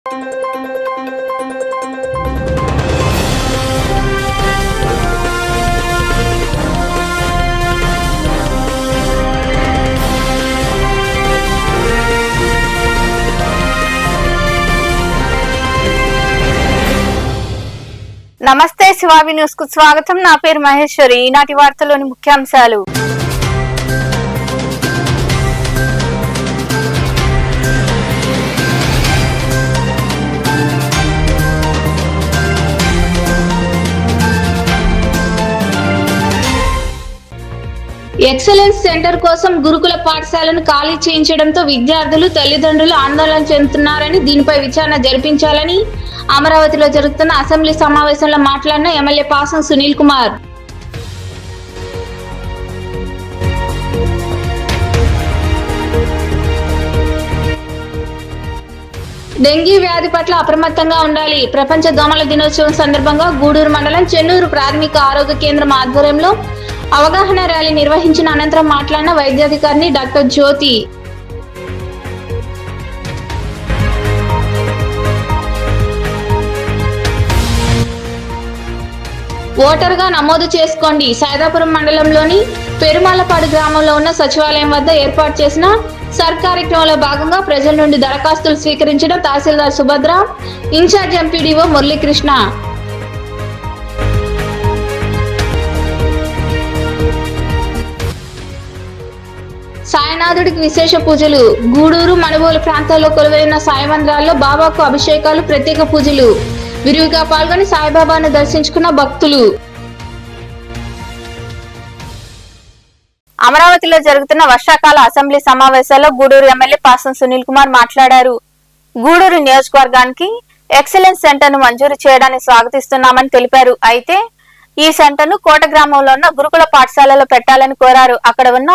నమస్తే, శివావి న్యూస్ కు స్వాగతం. నా పేరు మహేశ్వరి. ఈనాటి వార్తలోని ముఖ్యాంశాలు. ఎక్సలెన్స్ సెంటర్ కోసం గురుకుల పాఠశాలను ఖాళీ చేయించడంతో విద్యార్థులు తల్లిదండ్రులు ఆందోళన చెందుతున్నారని, దీనిపై విచారణ జరిపించాలని అమరావతిలో జరుగుతున్న అసెంబ్లీ సమావేశంలో మాట్లాడిన ఎమ్మెల్యే పాసం సునీల్ కుమార్. డెంగీ వ్యాధి పట్ల అప్రమత్తంగా ఉండాలి. ప్రపంచ దోమల దినోత్సవం సందర్భంగా గూడూరు మండలం చెన్నూరు ప్రాథమిక ఆరోగ్య కేంద్రం ఆధ్వర్యంలో అవగాహన ర్యాలీ నిర్వహించిన అనంతరం మాట్లాడిన వైద్యాధికారిని డాక్టర్ జ్యోతి. ఓటర్గా నమోదు చేసుకోండి. సైదాపురం మండలంలోని పెరుమాలపాడు గ్రామంలో ఉన్న సచివాలయం వద్ద ఏర్పాటు చేసిన సర్ కార్యక్రమంలో భాగంగా ప్రజల నుండి దరఖాస్తులు స్వీకరించడం తహసీల్దార్ సుభద్ర, ఇన్ఛార్జ్ ఎంపీడీఓ మురళీకృష్ణ. సాయినాథుడికి విశేష పూజలు. గూడూరు మణుబోలు ప్రాంతాల్లో కొలువైన సాయి మందిరాల్లో బాబాకు అభిషేకాలు, ప్రత్యేక పూజలు. విరివిగా పాల్గొని సాయిబాబాను దర్శించుకున్న భక్తులు. అమరావతిలో జరుగుతున్న వర్షాకాల అసెంబ్లీ సమావేశాల్లో గూడూరు ఎమ్మెల్యే పాసం సునీల్ కుమార్ మాట్లాడారు. గూడూరు నియోజకవర్గానికి ఎక్సలెన్స్ సెంటర్ ను మంజూరు చేయడాన్ని స్వాగతిస్తున్నామని తెలిపారు. అయితే ఈ సెంటర్ ను కోట గ్రామంలో ఉన్న గురుకుల పాఠశాలలో పెట్టాలని కోరారు. అక్కడ ఉన్న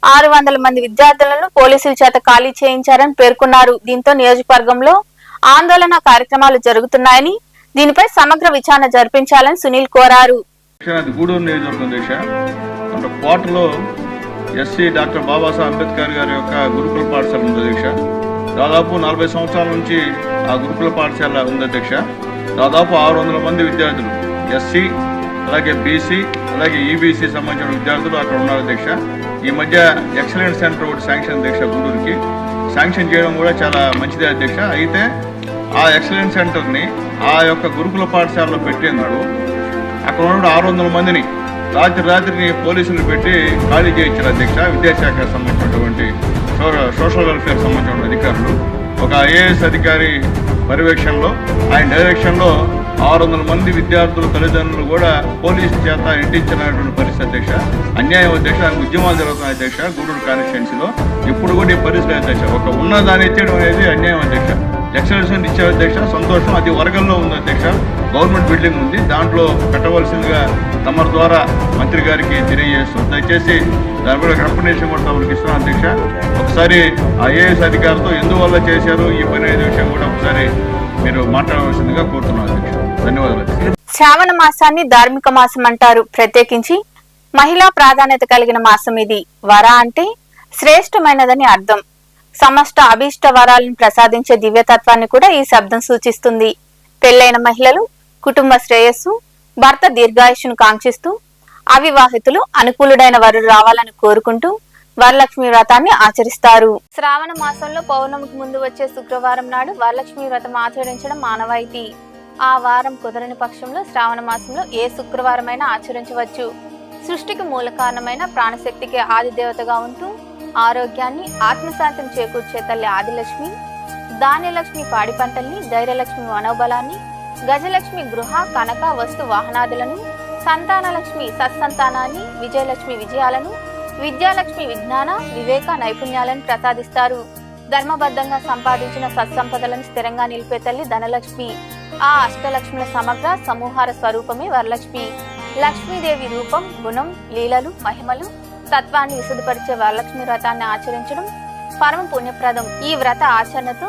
600 మంది విద్యార్థులను పోలీసుల చేత ఖాళీ చేయించారని పేర్కొన్నారు. దీంతో నియోజకవర్గంలో ఆందోళన కార్యక్రమాలు జరుగుతున్నాయని, దీనిపై సమగ్ర విచారణ జరిపించాలని సునీల్ కోరారు. కోటలో ఎస్సీ డాక్టర్ బాబాసాహెబ్ అంబేద్కర్ గారి యొక్క గురుకుల పాఠశాల ఉంది అధ్యక్ష. దాదాపు 40 సంవత్సరాల నుంచి ఆ గురుకుల పాఠశాల ఉంది అధ్యక్ష. దాదాపు 600 మంది విద్యార్థులు ఎస్సీ, అలాగే బీసీ, అలాగే ఈబీసీ సంబంధించిన విద్యార్థులు అక్కడ ఉన్నారు అధ్యక్ష. ఈ మధ్య ఎక్సలెన్స్ సెంటర్ ఒకటి శాంక్షన్ అధ్యక్ష. గూడూరుకి శాంక్షన్ చేయడం కూడా చాలా మంచిదే అధ్యక్ష. అయితే ఆ ఎక్సలెన్స్ సెంటర్ని ఆ యొక్క గురుకుల పాఠశాలలో పెట్టేందుకు అక్కడ ఉన్న 600 మందిని రాత్రికి పోలీసులు పెట్టి ఖాళీ చేయించారు అధ్యక్ష. విద్యాశాఖకు సంబంధించినటువంటి సోషల్ వెల్ఫేర్ సంబంధించిన అధికారులు ఒక ఐఏఎస్ అధికారి పర్యవేక్షణలో, ఆయన డైరెక్షన్లో 600 మంది విద్యార్థుల తల్లిదండ్రులు కూడా పోలీసు చేత ఇంటించినటువంటి పరిస్థితి అధ్యక్ష. అన్యాయం అధ్యక్ష. దానికి ఉద్యమాలు జరుగుతున్నాయి అధ్యక్ష. గూడూరు కాన్స్టిట్యున్సీలో ఇప్పుడు కూడా ఈ పరిస్థితి అధ్యక్ష. ఒక ఉన్నదాన్ని ఇచ్చేయడం అనేది అన్యాయం అధ్యక్ష. ఎక్సలెన్స్ ఇచ్చారు అధ్యక్ష, సంతోషం. అది వరగల్లో ఉంది అధ్యక్ష. గవర్నమెంట్ బిల్డింగ్ ఉంది, దాంట్లో పెట్టవలసిందిగా తమ ద్వారా మంత్రి గారికి తెలియజేస్తూ దయచేసి దాని కూడా రెకమెండేషన్ కూడా తమకు ఇస్తున్నాం అధ్యక్ష. ఒకసారి ఐఏఎస్ అధికారులతో ఎందువల్ల చేశారు ఈ పని అనే విషయం కూడా ఒకసారి మీరు మాట్లాడవలసిందిగా కోరుతున్నాం అధ్యక్ష. ధన్యవాదాలు. శ్రావణ మాసాన్ని ధార్మిక మాసం అంటారు. ప్రత్యేకించి మహిళా ప్రాధాన్యత కలిగిన మాసం ఇది. వర అంటే శ్రేష్టమైనదని అర్థం. సమస్త అభీష్ట వరాలను ప్రసాదించే దివ్యతత్వాన్ని కూడా ఈ శబ్దం సూచిస్తుంది. పెళ్లైన మహిళలు కుటుంబ శ్రేయస్సు, భర్త దీర్ఘాయుష్ను కాంక్షిస్తూ, అవివాహితులు అనుకూలుడైన వరుడు రావాలని కోరుకుంటూ వరలక్ష్మి వ్రతాన్ని ఆచరిస్తారు. శ్రావణ మాసంలో పౌర్ణమికి ముందు వచ్చే శుక్రవారం నాడు వరలక్ష్మి వ్రతం ఆచరించడం మానవాయితీ. ఆ వారం కుదరని పక్షంలో శ్రావణ మాసంలో ఏ శుక్రవారమైనా ఆచరించవచ్చు. సృష్టికి మూల కారణమైన ప్రాణశక్తికి ఆది దేవతగా ఉంటూ ఆరోగ్యాన్ని, ఆత్మశాంతిని చేకూర్చే తల్లి ఆదిలక్ష్మి, ధాన్యలక్ష్మి పాడి పంటల్ని, ధైర్యలక్ష్మి మనోబలాన్ని, గజలక్ష్మి గృహ కనక వస్తు వాహనాదులను, సంతానలక్ష్మి సత్సంతానాన్ని, విజయలక్ష్మి విజయాలను, విద్యాలక్ష్మి విజ్ఞాన వివేక నైపుణ్యాలను ప్రసాదిస్తారు. ధర్మబద్ధంగా సంపాదించిన సత్సంపదలను స్థిరంగా నిలిపే తల్లి ధనలక్ష్మి. ఆ అష్టలక్ష్ముల సమగ్ర సమూహార స్వరూపమే వరలక్ష్మి. లక్ష్మీదేవి రూపం, గుణం, లీలలు, మహిమలు, తత్వాన్ని విశదపరిచే వరలక్ష్మి వ్రతాన్ని ఆచరించడం పరమ పుణ్యప్రదం. ఈ వ్రత ఆచరణతో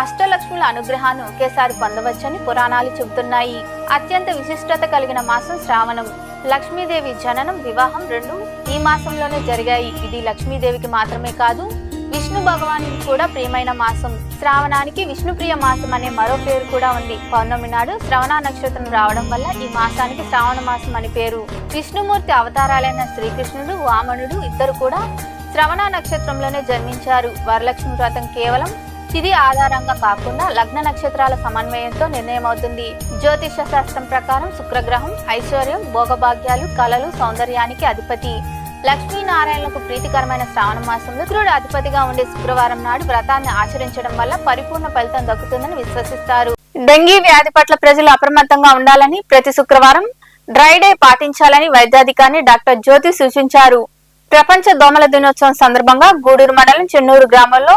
అష్టలక్ష్ముల అనుగ్రహాన్ని ఒకేసారి పొందవచ్చని పురాణాలు చెబుతున్నాయి. అత్యంత విశిష్టత కలిగిన మాసం శ్రావణం. లక్ష్మీదేవి జననం, వివాహం రెండూ ఈ మాసంలోనే జరిగాయి. ఇది లక్ష్మీదేవికి మాత్రమే కాదు, విష్ణు భగవానుడికి కూడా ప్రియమైన మాసం. శ్రావణానికి విష్ణుప్రియ మాసం అనే మరో పేరు కూడా ఉంది. పౌర్ణమి నాడు శ్రవణ నక్షత్రం రావడం వల్ల ఈ మాసానికి శ్రావణ మాసం అని పేరు. విష్ణుమూర్తి అవతారాలైన శ్రీకృష్ణుడు, వామనుడు ఇద్దరు కూడా శ్రవణ నక్షత్రంలోనే జన్మించారు. వరలక్ష్మి వ్రతం కేవలం తిథి ఆధారంగా కాకుండా లగ్న నక్షత్రాల సమన్వయంతో నిర్ణయమవుతుంది. జ్యోతిష శాస్త్రం ప్రకారం శుక్రగ్రహం ఐశ్వర్యం, భోగభాగ్యాలు, కళలు, సౌందర్యానికి అధిపతి. లక్ష్మీనారాయణలకు ప్రీతికరమైన శ్రావణ మాసంలో శుక్రుడు అధిపతిగా ఉండే శుక్రవారం నాడు వ్రతాన్ని ఆచరించడం వల్ల పరిపూర్ణ ఫలితం దక్కుతుందని విశ్వసిస్తారు. డెంగీ వ్యాధి పట్ల ప్రజలు అప్రమత్తంగా ఉండాలని, ప్రతి శుక్రవారం డ్రై డే పాటించాలని వైద్యాధికారి డాక్టర్ జ్యోతి సూచించారు. ప్రపంచ దోమల దినోత్సవం సందర్భంగా గూడూరు మండలం చెన్నూరు గ్రామంలో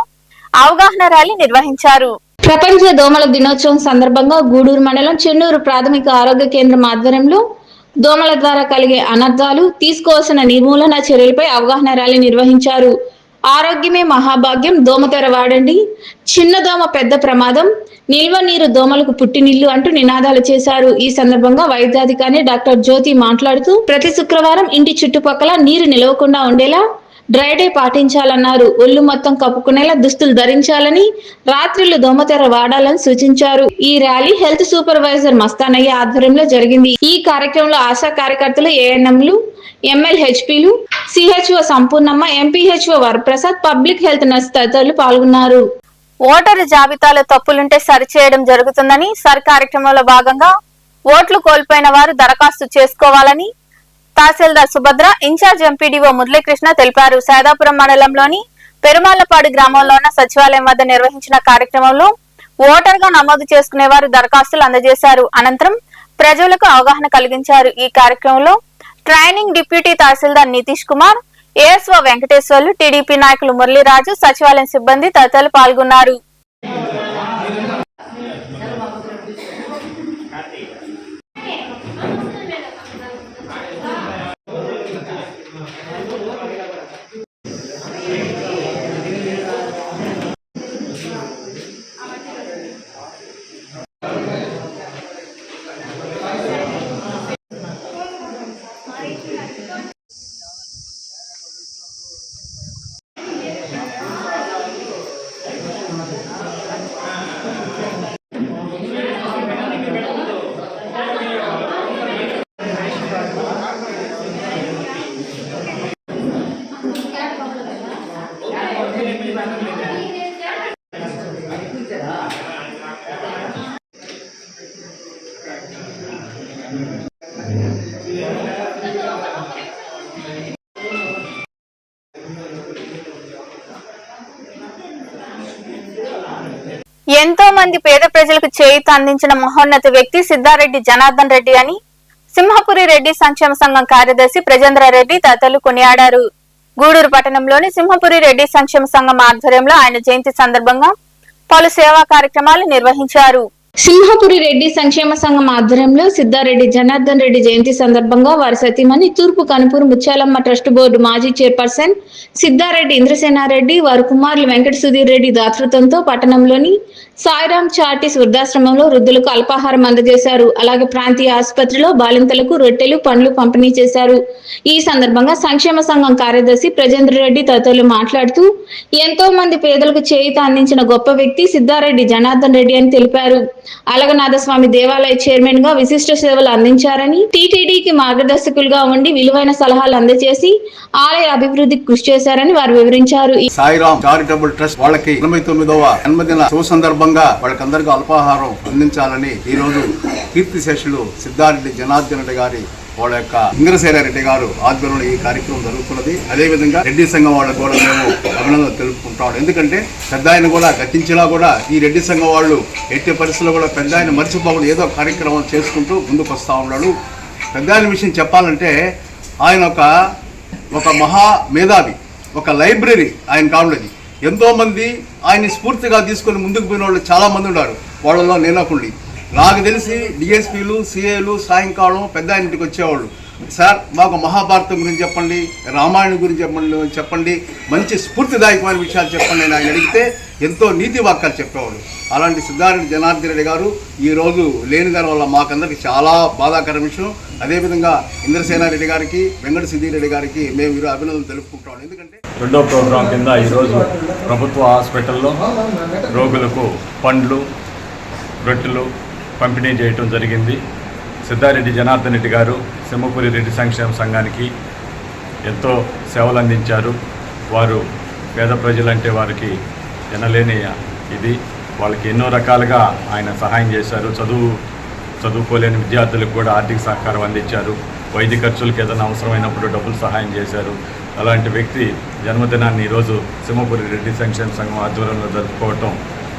అవగాహన ర్యాలీ నిర్వహించారు. ప్రపంచ దోమల దినోత్సవం సందర్భంగా గూడూరు మండలం చెన్నూరు ప్రాథమిక ఆరోగ్య కేంద్రం ఆధ్వర్యంలో దోమల ద్వారా కలిగే అనర్థాలు, తీసుకోవాల్సిన నిర్మూలన చర్యలపై అవగాహన ర్యాలీ నిర్వహించారు. ఆరోగ్యమే మహాభాగ్యం, దోమతెర వాడండి, చిన్న దోమ పెద్ద ప్రమాదం, నిల్వ నీరు దోమలకు పుట్టినిల్లు అంటూ నినాదాలు చేశారు. ఈ సందర్భంగా వైద్యాధికారి డాక్టర్ జ్యోతి మాట్లాడుతూ ప్రతి శుక్రవారం ఇంటి చుట్టుపక్కల నీరు నిలవకుండా ఉండేలా డ్రై డే పాటించాలన్నారు. ఒళ్ళు మొత్తం కప్పుకునేలా దుస్తులు ధరించాలని, రాత్రిళ్లు దోమతెర వాడాలని సూచించారు. ఈ ర్యాలీ హెల్త్ సూపర్వైజర్ మస్తానయ్య ఆధ్వర్యంలో జరిగింది. ఈ కార్యక్రమంలో ఆశా కార్యకర్తలు, ఏఎన్ఎంలు, ఎంఎల్హెచ్పీలు, CHO Sampurnamma, MPHO Varaprasad, public health nurse తదితరులు పాల్గొన్నారు. ఓటరు జాబితాలో తప్పులుంటే సరిచేయడం జరుగుతుందని, సర్ కార్యక్రమంలో భాగంగా ఓట్లు కోల్పోయిన వారు దరఖాస్తు చేసుకోవాలని తహసీల్దార్ సుభద్ర, ఇన్ఛార్జ్ ఎంపీడీఓ మురళీకృష్ణ తెలిపారు. సైదాపురం మండలంలోని పెరుమాళ్లపాడు గ్రామంలో ఉన్న సచివాలయం వద్ద నిర్వహించిన కార్యక్రమంలో ఓటర్గా నమోదు చేసుకునే వారు దరఖాస్తులు అందజేశారు. అనంతరం ప్రజలకు అవగాహన కలిగించారు. ఈ కార్యక్రమంలో ట్రైనింగ్ డిప్యూటీ తహసీల్దార్ నితీష్ కుమార్, ఏఎస్ఓ వెంకటేశ్వర్లు, టీడీపీ నాయకులు మురళీరాజు, సచివాలయం సిబ్బంది తదితరులు పాల్గొన్నారు. ఎంతో మంది పేద ప్రజలకు చేయూత అందించిన మహోన్నత వ్యక్తి సిద్ధారెడ్డి జనార్దన్ రెడ్డి అని సింహపురి రెడ్డి సంక్షేమ సంఘం కార్యదర్శి ప్రజేంద్రారెడ్డి తదితరులు కొనియాడారు. గూడూరు పట్టణంలోని సింహపురి రెడ్డి సంక్షేమ సంఘం ఆధ్వర్యంలో ఆయన జయంతి సందర్భంగా పలు సేవా కార్యక్రమాలు నిర్వహించారు. సింహపురి రెడ్డి సంక్షేమ సంఘం ఆధ్వర్యంలో సిద్ధారెడ్డి జనార్దన్ రెడ్డి జయంతి సందర్భంగా వారి సతీమణి తూర్పు కనుపూరు ముత్యాలమ్మ ట్రస్ట్ బోర్డు మాజీ చైర్పర్సన్ సిద్ధారెడ్డి ఇంద్రసేనారెడ్డి, వారి కుమారులు వెంకట సుధీర్ రెడ్డి దాతృత్వంతో పట్టణంలోని సాయిరామ్ చారిటీస్ వృద్ధాశ్రమంలో వృద్ధులకు అల్పాహారం అందజేశారు. అలాగే ప్రాంతీయ ఆసుపత్రిలో బాలింతలకు రొట్టెలు, పండ్లు పంపిణీ చేశారు. ఈ సందర్భంగా సంక్షేమ సంఘం కార్యదర్శి ప్రజేంద్రరెడ్డి తదితరులు మాట్లాడుతూ ఎంతో మంది పేదలకు చేయూత అందించిన గొప్ప వ్యక్తి సిద్ధారెడ్డి జనార్దన్ రెడ్డి అని తెలిపారు. అలగనాథస్వామి దేవాలయ చైర్మన్ గా విశిష్ట సేవలు అందించారని, టీటీడీకి మార్గదర్శకులుగా ఉండి విలువైన సలహాలు అందజేసి ఆలయ అభివృద్ధికి కృషి చేశారని వారు వివరించారు. సాయిరామ్ చారిటబుల్ ట్రస్ట్ వాళ్ళకి 89వ జన్మదిన శుభ సందర్భంగా వాళ్ళకందరికీ అల్పాహారం అందించాలని ఈ రోజు కీర్తి శేషులు సిద్ధారెడ్డి జనార్దన్ రెడ్డి గారి వాళ్ళ యొక్క ఇంద్రసేనారెడ్డి గారు ఆధ్వర్యంలో ఈ కార్యక్రమం జరుగుతున్నది. అదేవిధంగా రెడ్డి సంఘం వాళ్ళకు కూడా మేము అభినందనలు తెలుపుకుంటాం. ఎందుకంటే పెద్ద ఆయన కూడా గతించినా కూడా ఈ రెడ్డి సంఘం వాళ్ళు ఎట్టి పరిస్థితుల్లో కూడా పెద్ద ఆయన మర్చిపోకుండా ఏదో కార్యక్రమం చేసుకుంటూ ముందుకు వస్తూ ఉన్నాడు. పెద్ద ఆయన విషయం చెప్పాలంటే ఆయన ఒక మహా మేధావి, ఒక లైబ్రరీ ఆయన కావులది. ఎంతోమంది ఆయన్ని స్ఫూర్తిగా తీసుకొని ముందుకు పోయిన వాళ్ళు చాలామంది ఉన్నారు. వాళ్ళలో నేనొకళ్ళు. నాకు తెలిసి డిఎస్పీలు, సిఏలు సాయంకాలం పెద్ద ఆయన ఇంటికి వచ్చేవాళ్ళు. సార్ మాకు మహాభారతం గురించి చెప్పండి, రామాయణం గురించి చెప్పండి, మంచి స్ఫూర్తిదాయకమైన విషయాలు చెప్పండి అని ఆయన అడిగితే ఎంతో నీతి వాక్యాలు చెప్పేవాళ్ళు. అలాంటి సిద్ధారెడ్డి జనార్దన్ రెడ్డి గారు ఈరోజు లేని దాని వల్ల మాకందరికి చాలా బాధాకర విషయం. అదేవిధంగా ఇంద్రసేనారెడ్డి గారికి, వెంకట సిద్ధిరెడ్డి గారికి మేము ఈరోజు అభినందనలు తెలుపుకుంటాం. ఎందుకంటే రెండో ప్రోగ్రాం కింద ఈరోజు ప్రభుత్వ హాస్పిటల్లో రోగులకు పండ్లు, రొట్టెలు పంపిణీ చేయటం జరిగింది. సిద్ధారెడ్డి జనార్దన్ రెడ్డి గారు సింహపురి రెడ్డి సంక్షేమ సంఘానికి ఎంతో సేవలు అందించారు. వారు పేద ప్రజలంటే వారికి ఎనలేని ఇది, వాళ్ళకి ఎన్నో రకాలుగా ఆయన సహాయం చేశారు. చదువుకోలేని విద్యార్థులకు కూడా ఆర్థిక సహకారం అందించారు. వైద్య ఖర్చులకు ఏదైనా అవసరమైనప్పుడు డబ్బులు సహాయం చేశారు. అలాంటి వ్యక్తి జన్మదినాన్ని ఈరోజు సింహపురి రెడ్డి సంక్షేమ సంఘం ఆధ్వర్యంలో జరుపుకోవటం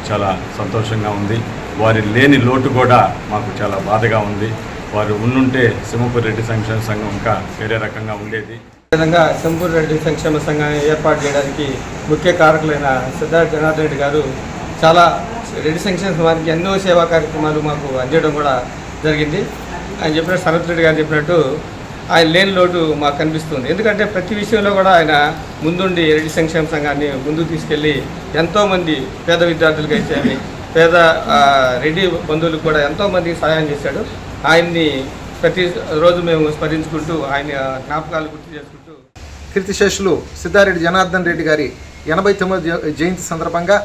చాలా సంతోషంగా ఉంది. వారి లేని లోటు కూడా మాకు చాలా బాధగా ఉంది. వారు ఉండుంటే సింహపురి రెడ్డి సంక్షేమ సంఘం ఇంకా వేరే రకంగా ఉండేది. విధంగా సింహపురి రెడ్డి సంక్షేమ సంఘాన్ని ఏర్పాటు చేయడానికి ముఖ్య కారకులైన సిద్ధారెడ్డి జనార్దన్ రెడ్డి గారు చాలా రెడ్డి సంక్షేమ సంఘానికి ఎన్నో సేవా కార్యక్రమాలు మాకు అందించడం కూడా జరిగింది. ఆయన చెప్పినట్టు సనత్ రెడ్డి గారు చెప్పినట్టు ఆయన లేని లోటు మాకు కనిపిస్తుంది. ఎందుకంటే ప్రతి విషయంలో కూడా ఆయన ముందుండి రెడ్డి సంక్షేమ సంఘాన్ని ముందుకు తీసుకెళ్ళి ఎంతోమంది పేద విద్యార్థులకు అయితే పేద రెడ్డి బంధువులకు కూడా ఎంతోమందికి సహాయం చేశాడు. ఆయన్ని ప్రతిరోజు మేము స్మరించుకుంటూ ఆయన జ్ఞాపకాలు గుర్తు చేసుకుంటూ కీర్తిశేషులు సిద్ధారెడ్డి జనార్దన్ రెడ్డి గారి 89వ జయంతి సందర్భంగా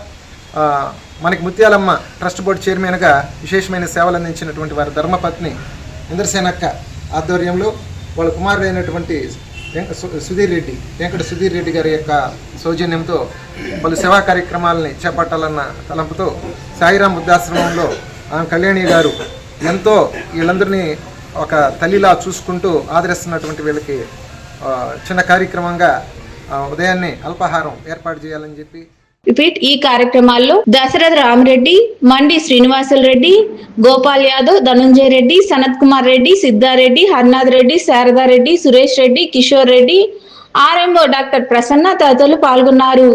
మనకి ముత్యాలమ్మ ట్రస్ట్ బోర్డు చైర్మన్గా విశేషమైన సేవలు అందించినటువంటి వారి ధర్మపత్ని ఇంద్రసేనక్క ఆధ్వర్యంలో వాళ్ళ కుమారుడైనటువంటి వెంకట సుధీర్ రెడ్డి గారి యొక్క సౌజన్యంతో పలు సేవా కార్యక్రమాలని చేపట్టాలన్న తలంపుతో సాయిరాం వృద్ధాశ్రమంలో కళ్యాణి గారు ఎంతో వీళ్ళందరినీ ఒక తల్లిలా చూసుకుంటూ ఆదరిస్తున్నటువంటి వీళ్ళకి చిన్న కార్యక్రమంగా ఉదయాన్నే అల్పాహారం ఏర్పాటు చేయాలని చెప్పి రిపీట్ ఈ కార్యక్రమాల్లో దశరథ రామరెడ్డి, మండి శ్రీనివాసులు రెడ్డి, గోపాల్ యాదవ్, ధనుంజయ రెడ్డి, సనత్ కుమార్ రెడ్డి, సిద్ధారెడ్డి, హర్నాథ్ రెడ్డి, శారదారెడ్డి, సురేష్ రెడ్డి, కిషోర్ రెడ్డి, ఆర్ఎంఓ డాక్టర్ ప్రసన్న తదితరులు పాల్గొన్నారు.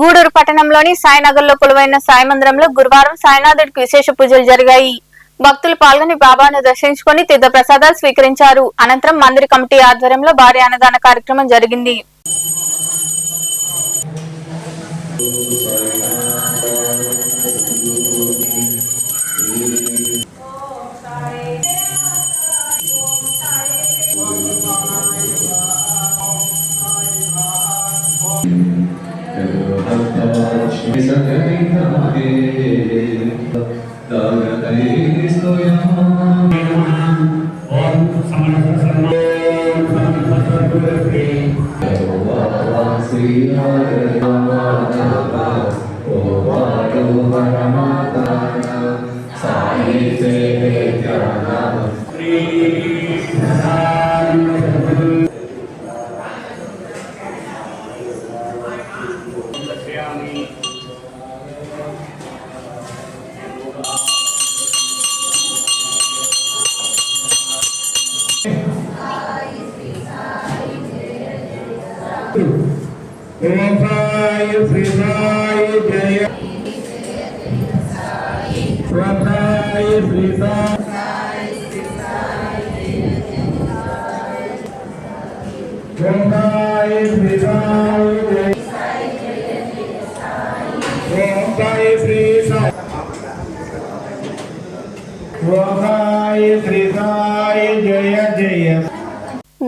గూడూరు పట్టణంలోని సాయినగర్ లో కొలువైన సాయి మందిరంలో గురువారం సాయినాథుడికి విశేష పూజలు జరిగాయి. భక్తులు పాల్గొని బాబాను దర్శించుకొని తీర్థ ప్రసాదాలు స్వీకరించారు. అనంతరం మందిర కమిటీ ఆధ్వర్యంలో భారీ అన్నదాన కార్యక్రమం జరిగింది.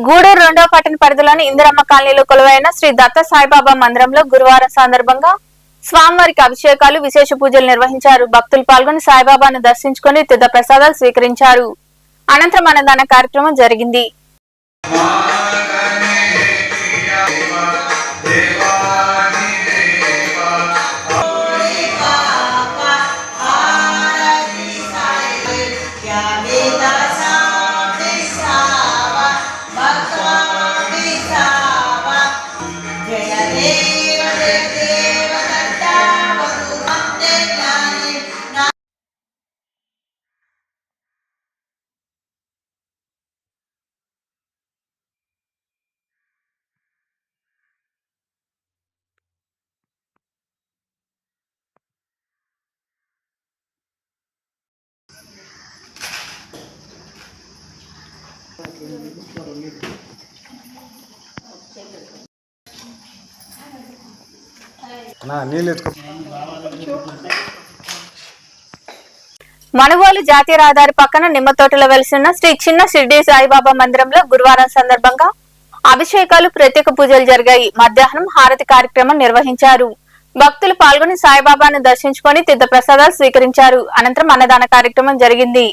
గూడూరు 2వ పట్టణ పరిధిలోని ఇందిరమ్మ కాలనీలో కొలువైన శ్రీ దత్త సాయిబాబా మందిరంలో గురువారం సందర్భంగా స్వామివారికి అభిషేకాలు, విశేష పూజలు నిర్వహించారు. భక్తులు పాల్గొని సాయిబాబాను దర్శించుకొని తీర్థ ప్రసాదాలు స్వీకరించారు. అనంతరం అన్నదాన కార్యక్రమం జరిగింది. నీళ్ళు ఎత్తుకో. మనుగోలు జాతీయ రహదారి పక్కన నిమ్మతోటలో వెలిసిన శ్రీ చిన్న షిర్డీ సాయిబాబా మందిరంలో గురువారం సందర్భంగా అభిషేకాలు, ప్రత్యేక పూజలు జరిగాయి. మధ్యాహ్నం హారతి కార్యక్రమం నిర్వహించారు. భక్తులు పాల్గొని సాయిబాబాను దర్శించుకొని తీర్థప్రసాదాలు స్వీకరించారు. అనంతరం అన్నదాన కార్యక్రమం జరిగింది.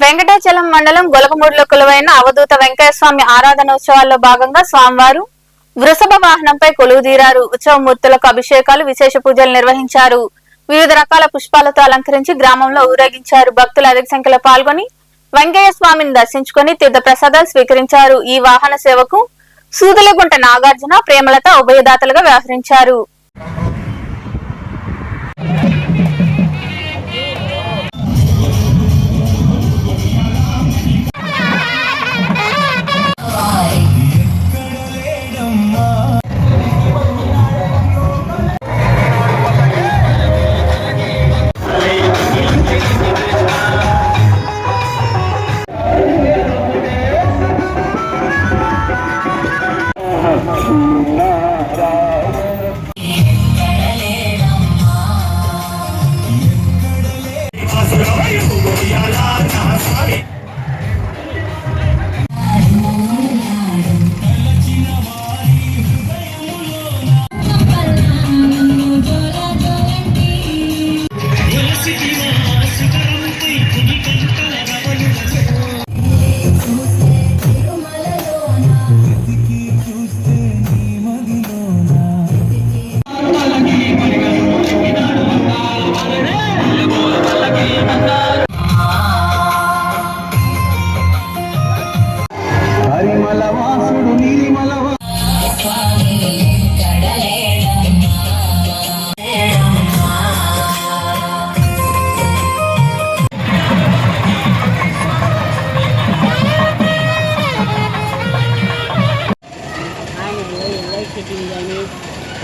వెంకటాచలం మండలం గొలగమూడిలో కొలువైన అవధూత వెంకయ్య స్వామి ఆరాధనోత్సవాల్లో భాగంగా స్వామివారు వృషభ వాహనంపై కొలువుదీరారు. ఉత్సవమూర్తులకు అభిషేకాలు, విశేష పూజలు నిర్వహించారు. వివిధ రకాల పుష్పాలతో అలంకరించి గ్రామంలో ఊరేగించారు. భక్తులు అధిక సంఖ్యలో పాల్గొని వెంకయ్య స్వామిని దర్శించుకొని తీర్థప్రసాదాలు స్వీకరించారు. ఈ వాహన సేవకు సూదులగుంట నాగార్జున, ప్రేమలత ఉభయదాతలుగా వ్యవహరించారు.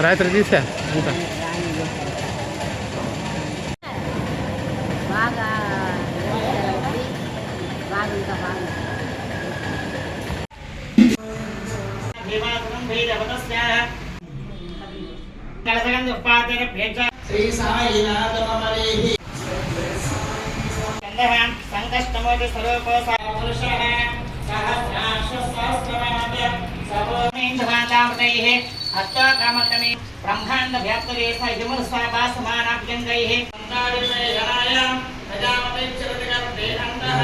రాత్రి తీసా ఇంకా సంకష్టమోది స్వరూపో పురుషః సహస్రాక్షసహస్రమాభ్య అష్టాకామకమే బ్రహ్మాండ వ్యాప్తరే సైజముస్వాపాసమానాభ్యంగైః సందారిపేయనాయ ప్రజాపతిశ్చరతికర్దేహంతః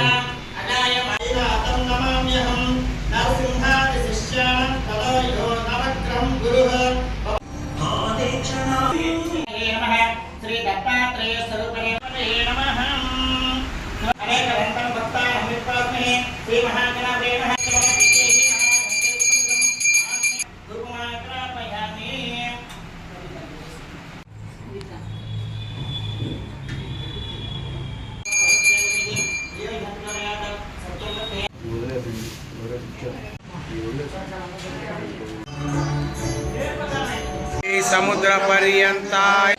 అజాయమాయిరాతం నమామ్యహం నరసింహాది శిష్యాన్ తదయో నవగ్రం గురుః భావదేక్షణాయ నమః శ్రీ దత్తాత్రేయ స్వరూపే నమః అనేక రంగం భక్తాః విప్రాత్మే శ్రీ మహాగణాధే నమః సముద్ర పర్యంతాయ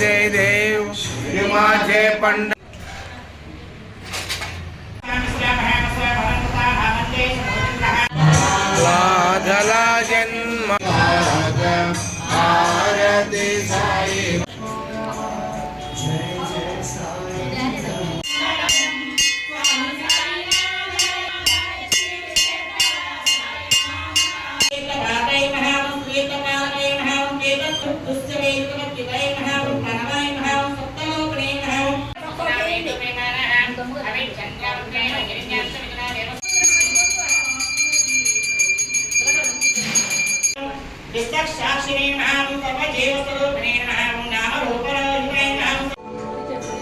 జయ దేవ్ హిమాచే పండ లాధలా జన్మ ఆరతి సాయి సాక్షిణే నమః సర్వజీవస్వరూపిణే నమః నామరూపరాజినే నమః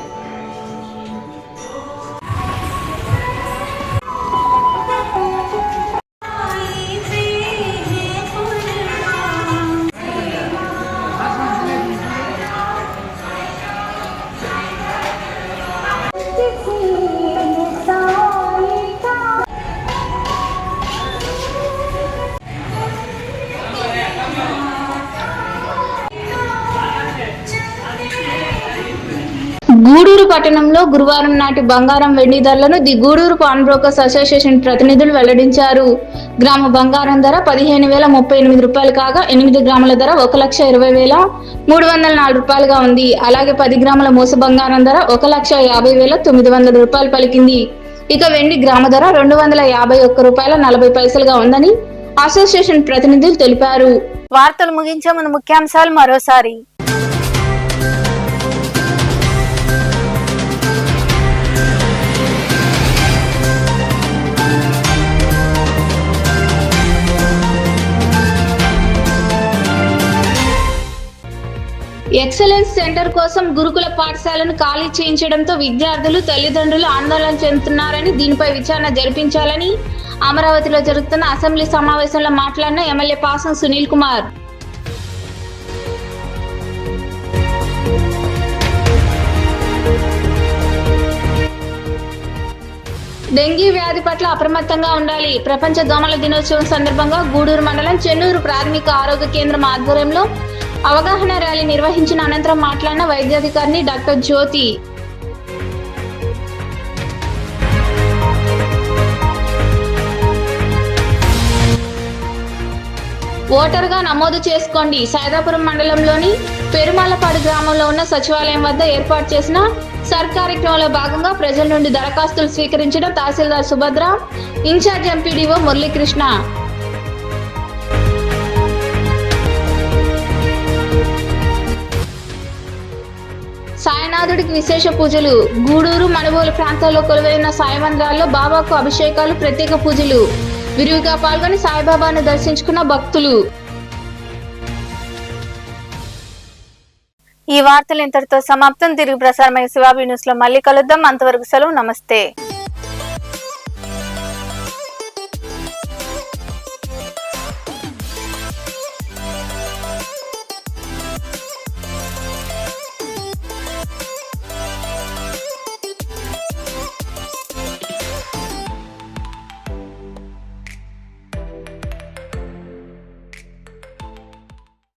గూడూరు పట్టణంలో గురువారం నాటి బంగారం వెండి ధరలను the Gudur pawn brokers association ప్రతినిధులు వెల్లడించారు. గ్రామ బంగారం ధర 15,038 రూపాయలు కాగా 8 గ్రాముల ధర 1,20,304 రూపాయలుగా ఉంది. అలాగే 10 గ్రాముల మోస బంగారం ధర 1,50,900 రూపాయలు పలికింది. ఇక వెండి గ్రామ ధర 251 రూపాయల 40 పైసలుగా ఉందని అసోసియేషన్ ప్రతినిధులు తెలిపారు. వార్తలు ముగించే ముందు ముఖ్యాంశాలు మరోసారి. ఎక్సలెన్స్ సెంటర్ కోసం గురుకుల పాఠశాలను ఖాళీ చేయించడంతో విద్యార్థులు తల్లిదండ్రులు ఆందోళన చెందుతున్నారని, దీనిపై విచారణ జరిపించాలని అమరావతిలో జరుగుతున్న అసెంబ్లీ సమావేశంలో మాట్లాడిన ఎమ్మెల్యే పాసం సునీల్ కుమార్. డెంగీ వ్యాధి పట్ల అప్రమత్తంగా ఉండాలి. ప్రపంచ దోమల దినోత్సవం సందర్భంగా గూడూరు మండలం చెన్నూరు ప్రాథమిక ఆరోగ్య కేంద్రం ఆధ్వర్యంలో అవగాహన ర్యాలీ నిర్వహించిన అనంతరం మాట్లాడిన వైద్యాధికారిని డాక్టర్ జ్యోతి. ఓటరుగా నమోదు చేసుకోండి. సైదాపురం మండలంలోని పెరుమాలపాడు గ్రామంలో ఉన్న సచివాలయం వద్ద ఏర్పాటు చేసిన సర్ కార్యక్రమంలో భాగంగా ప్రజల నుండి దరఖాస్తులు స్వీకరించడం తహసీల్దార్ సుభద్ర, ఇన్ఛార్జ్ ఎంపీడీఓ మురళీకృష్ణ. సాయినాథుడికి విశేష పూజలు. గూడూరు మనుబోలు ప్రాంతాల్లో కొలువైన సాయి మందిరాల్లో బాబాకు అభిషేకాలు, ప్రత్యేక పూజలు. విరివిగా పాల్గొని సాయిబాబాను దర్శించుకున్న భక్తులు. ఈ వార్తలు ఇంతటితో సమాప్తం. తిరిగి ప్రసారమయ్యే శివాబి న్యూస్ లో మళ్ళీ కలుద్దాం. అంతవరకు సెలవు. నమస్తే.